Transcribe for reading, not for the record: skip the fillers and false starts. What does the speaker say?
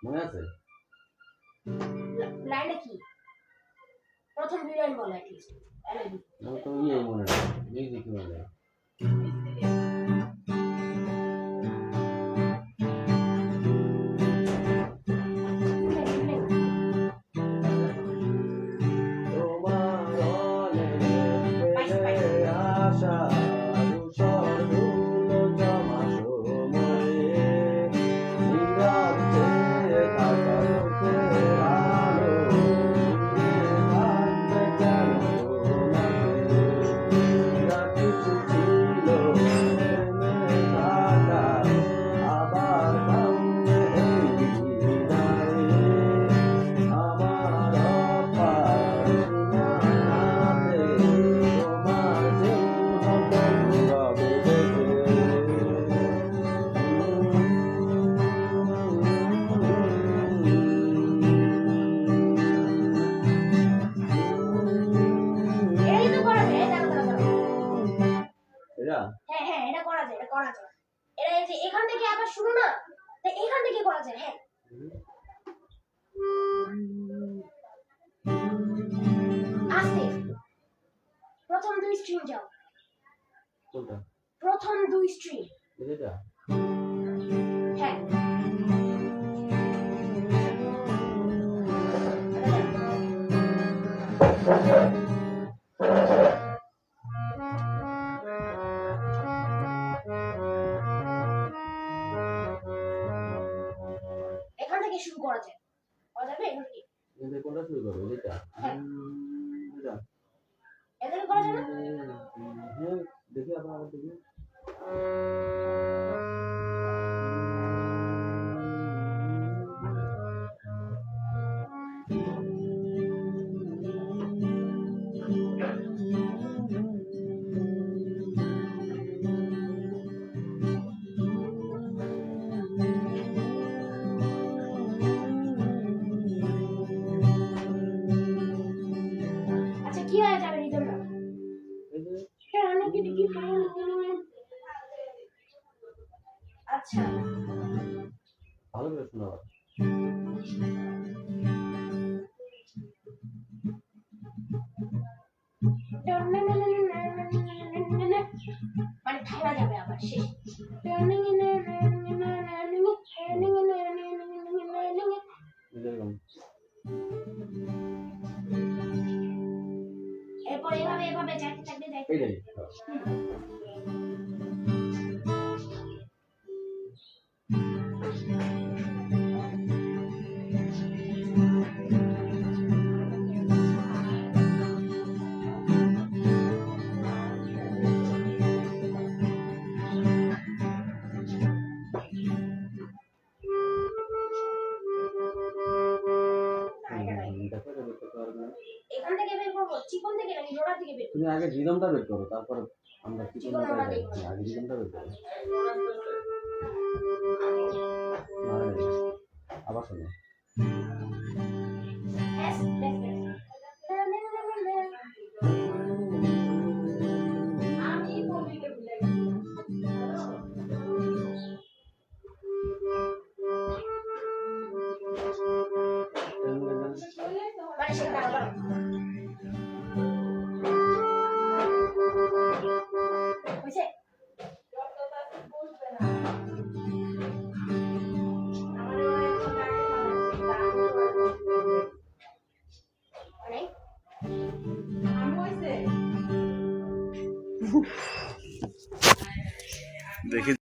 মনে আছে? লাইনটা কি? প্রথম দুই লাইন বল অ্যাটলিস্ট। আমার তো ইয়ে মনে নেই, মিউজিক মনে নেই। হ্যাঁ এটা করা যায়, এটা করা যায়। এটা এই যে এখান থেকে আবার শুরু না, তো এখান থেকে করা যায়। হ্যাঁ আস্তে প্রথম দুই স্ট্রিং যাও। কোনটা? প্রথম দুই স্ট্রিং এটা? হ্যাঁ এখান থেকে শুরু করা যায়। করা যাবে এখান থেকে? এটা কোনটা শুরু করবে? এটা? হ্যাঁ এটা? এখানে করা যাবে না? হ্যাঁ দেখি আবার দেখি। আচ্ছা কি হয়ে যাবে রিদমটা? আচ্ছা ভালো করে শোনা। মানে থামা যাবে আবার শেষ। এরপর এভাবে যাইতে থাকবে এইটাই। এখান থেকে বের করবো, চিকন থেকে নাকি লোড়া থেকে বের? তুমি আগে রিদমটা বের করো, তারপর আমরা চিকনটা বের করব। আগে রিদমটা বের করো। আবার শোনো। আমি বলবি দেখি